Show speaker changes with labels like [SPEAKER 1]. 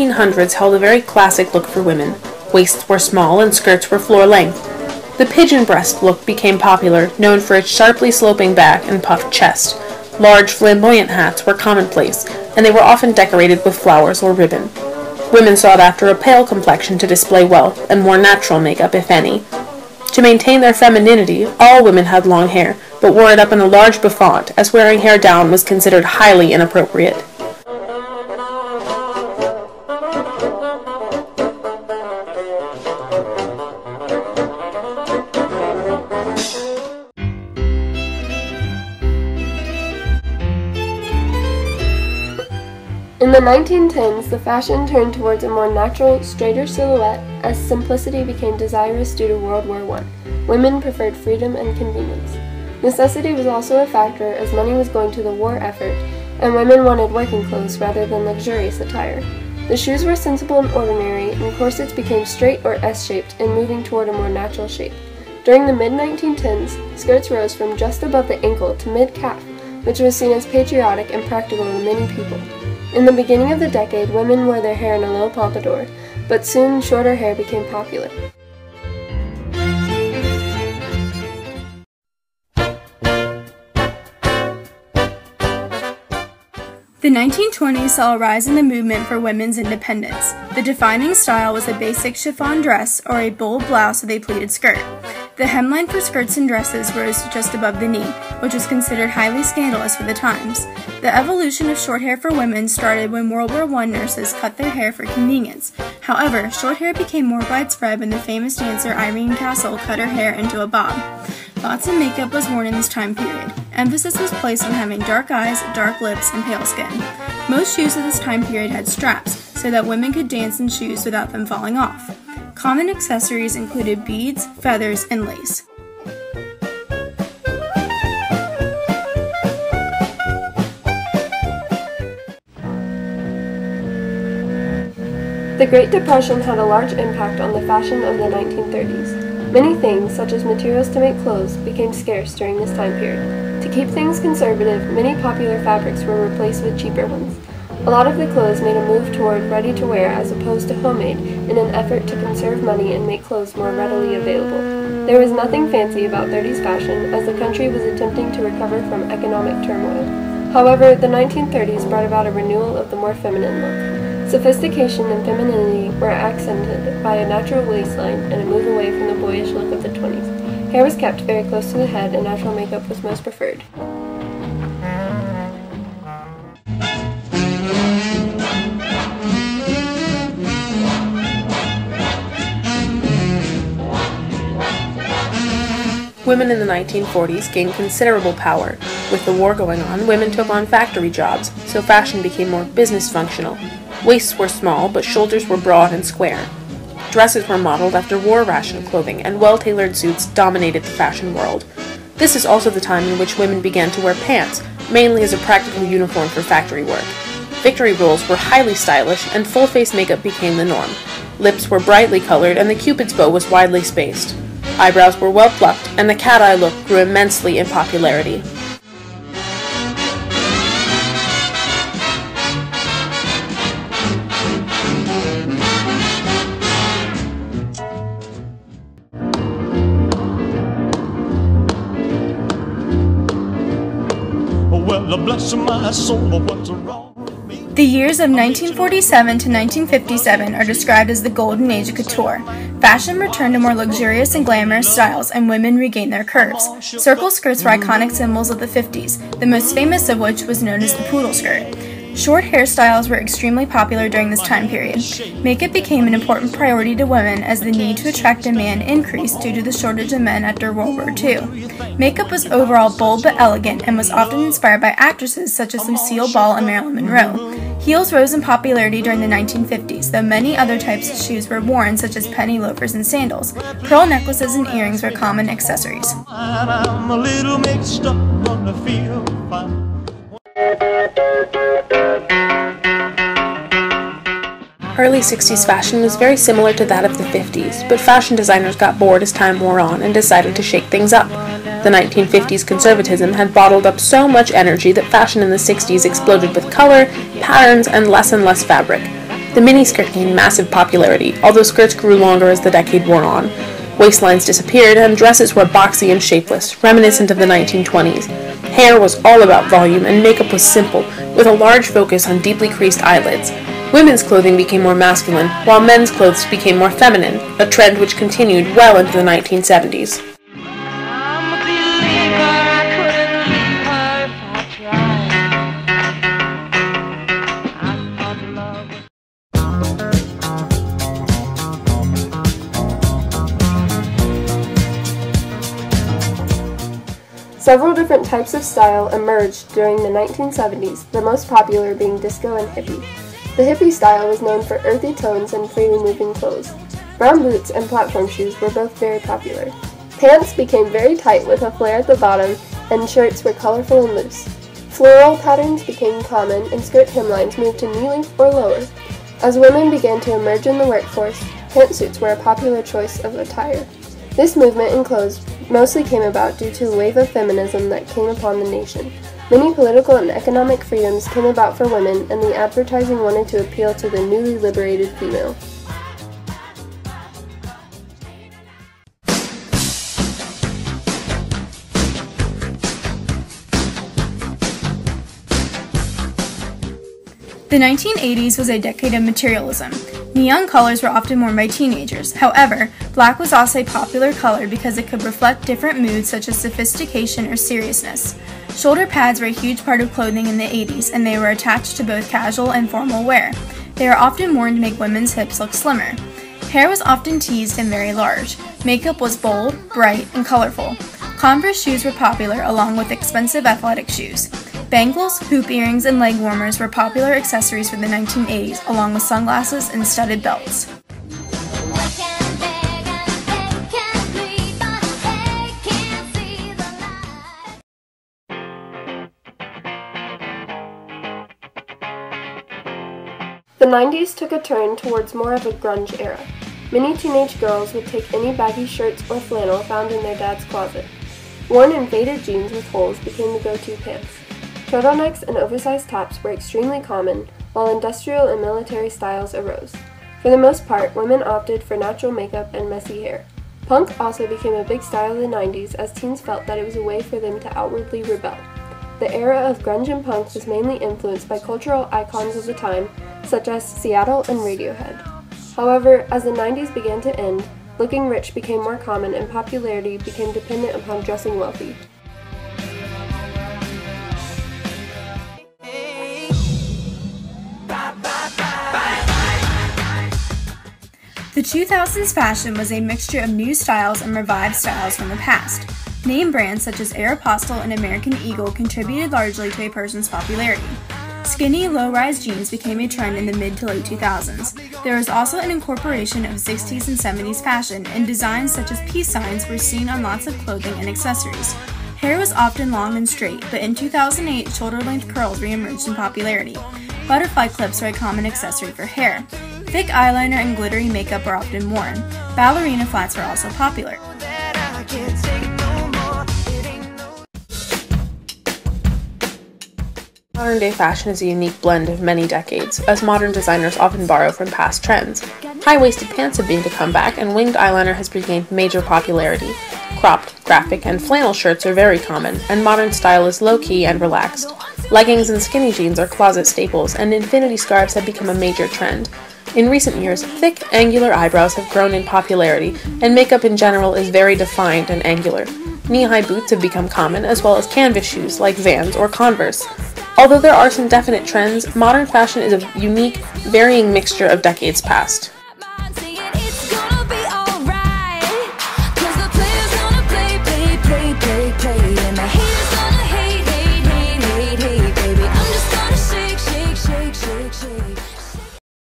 [SPEAKER 1] 1800s held a very classic look for women. Waists were small and skirts were floor length. The pigeon breast look became popular, known for its sharply sloping back and puffed chest. Large, flamboyant hats were commonplace, and they were often decorated with flowers or ribbon. Women sought after a pale complexion to display wealth, and more natural makeup, if any. To maintain their femininity, all women had long hair, but wore it up in a large bouffant, as wearing hair down was considered highly inappropriate.
[SPEAKER 2] In the 1910s, the fashion turned towards a more natural, straighter silhouette as simplicity became desirous due to World War I. Women preferred freedom and convenience. Necessity was also a factor as money was going to the war effort, and women wanted working clothes rather than luxurious attire. The shoes were sensible and ordinary, and corsets became straight or S-shaped in moving toward a more natural shape. During the mid-1910s, skirts rose from just above the ankle to mid-calf, which was seen as patriotic and practical to many people. In the beginning of the decade, women wore their hair in a low pompadour, but soon shorter hair became popular.
[SPEAKER 3] The 1920s saw a rise in the movement for women's independence. The defining style was a basic chiffon dress or a bold blouse with a pleated skirt. The hemline for skirts and dresses rose to just above the knee, which was considered highly scandalous for the times. The evolution of short hair for women started when World War I nurses cut their hair for convenience. However, short hair became more widespread when the famous dancer Irene Castle cut her hair into a bob. Lots of makeup was worn in this time period. Emphasis was placed on having dark eyes, dark lips, and pale skin. Most shoes of this time period had straps, so that women could dance in shoes without them falling off. Common accessories included beads, feathers, and lace.
[SPEAKER 2] The Great Depression had a large impact on the fashion of the 1930s. Many things, such as materials to make clothes, became scarce during this time period. To keep things conservative, many popular fabrics were replaced with cheaper ones. A lot of the clothes made a move toward ready-to-wear as opposed to homemade in an effort to conserve money and make clothes more readily available. There was nothing fancy about 30s fashion as the country was attempting to recover from economic turmoil. However, the 1930s brought about a renewal of the more feminine look. Sophistication and femininity were accented by a natural waistline and a move away from the boyish look of the 20s. Hair was kept very close to the head and natural makeup was most preferred.
[SPEAKER 1] Women in the 1940s gained considerable power. With the war going on, women took on factory jobs, so fashion became more business functional. Waists were small, but shoulders were broad and square. Dresses were modeled after war ration clothing, and well-tailored suits dominated the fashion world. This is also the time in which women began to wear pants, mainly as a practical uniform for factory work. Victory rolls were highly stylish, and full-face makeup became the norm. Lips were brightly colored, and the Cupid's bow was widely spaced. Eyebrows were well plucked, and the cat-eye look grew immensely in popularity.
[SPEAKER 3] Well, bless my soul, what's wrong? The years of 1947 to 1957 are described as the golden age of couture. Fashion returned to more luxurious and glamorous styles, and women regained their curves. Circle skirts were iconic symbols of the 50s, the most famous of which was known as the poodle skirt. Short hairstyles were extremely popular during this time period. Makeup became an important priority to women as the need to attract a man increased due to the shortage of men after World War II. Makeup was overall bold but elegant and was often inspired by actresses such as Lucille Ball and Marilyn Monroe. Heels rose in popularity during the 1950s, though many other types of shoes were worn, such as penny loafers and sandals. Pearl necklaces and earrings were common accessories.
[SPEAKER 1] I'm a little mixed up, gonna feel fine. Early 60s fashion was very similar to that of the 50s, but fashion designers got bored as time wore on and decided to shake things up. The 1950s conservatism had bottled up so much energy that fashion in the 60s exploded with color, patterns, and less fabric. The miniskirt gained massive popularity, although skirts grew longer as the decade wore on. Waistlines disappeared, and dresses were boxy and shapeless, reminiscent of the 1920s. Hair was all about volume, and makeup was simple, with a large focus on deeply creased eyelids. Women's clothing became more masculine, while men's clothes became more feminine, a trend which continued well into the 1970s.
[SPEAKER 2] Several different types of style emerged during the 1970s, the most popular being disco and hippie. The hippie style was known for earthy tones and freely moving clothes. Brown boots and platform shoes were both very popular. Pants became very tight with a flare at the bottom, and shirts were colorful and loose. Floral patterns became common, and skirt hemlines moved to knee-length or lower. As women began to emerge in the workforce, pantsuits were a popular choice of attire. This movement in clothes mostly came about due to a wave of feminism that came upon the nation. Many political and economic freedoms came about for women, and the advertising wanted to appeal to the newly liberated female.
[SPEAKER 3] The 1980s was a decade of materialism. Neon colors were often worn by teenagers. However, black was also a popular color because it could reflect different moods such as sophistication or seriousness. Shoulder pads were a huge part of clothing in the 80s, and they were attached to both casual and formal wear. They are often worn to make women's hips look slimmer. Hair was often teased and very large. Makeup was bold, bright, and colorful. Converse shoes were popular along with expensive athletic shoes. Bangles, hoop earrings, and leg warmers were popular accessories for the 1980s, along with sunglasses and studded belts.
[SPEAKER 2] The 90s took a turn towards more of a grunge era. Many teenage girls would take any baggy shirts or flannel found in their dad's closet. Worn and faded jeans with holes became the go-to pants. Turtlenecks and oversized tops were extremely common, while industrial and military styles arose. For the most part, women opted for natural makeup and messy hair. Punk also became a big style of the 90s, as teens felt that it was a way for them to outwardly rebel. The era of grunge and punk was mainly influenced by cultural icons of the time, such as Seattle and Radiohead. However, as the 90s began to end, looking rich became more common and popularity became dependent upon dressing wealthy.
[SPEAKER 3] The 2000s fashion was a mixture of new styles and revived styles from the past. Name brands such as Aeropostale and American Eagle contributed largely to a person's popularity. Skinny, low-rise jeans became a trend in the mid to late 2000s. There was also an incorporation of 60s and 70s fashion, and designs such as peace signs were seen on lots of clothing and accessories. Hair was often long and straight, but in 2008, shoulder-length curls re-emerged in popularity. Butterfly clips are a common accessory for hair. Thick eyeliner and glittery makeup are often worn. Ballerina flats are also popular.
[SPEAKER 1] Modern-day fashion is a unique blend of many decades, as modern designers often borrow from past trends. High-waisted pants have begun to come back, and winged eyeliner has regained major popularity. Cropped, graphic, and flannel shirts are very common, and modern style is low-key and relaxed. Leggings and skinny jeans are closet staples, and infinity scarves have become a major trend. In recent years, thick, angular eyebrows have grown in popularity, and makeup in general is very defined and angular. Knee-high boots have become common, as well as canvas shoes like Vans or Converse. Although there are some definite trends, modern fashion is a unique, varying mixture of decades past.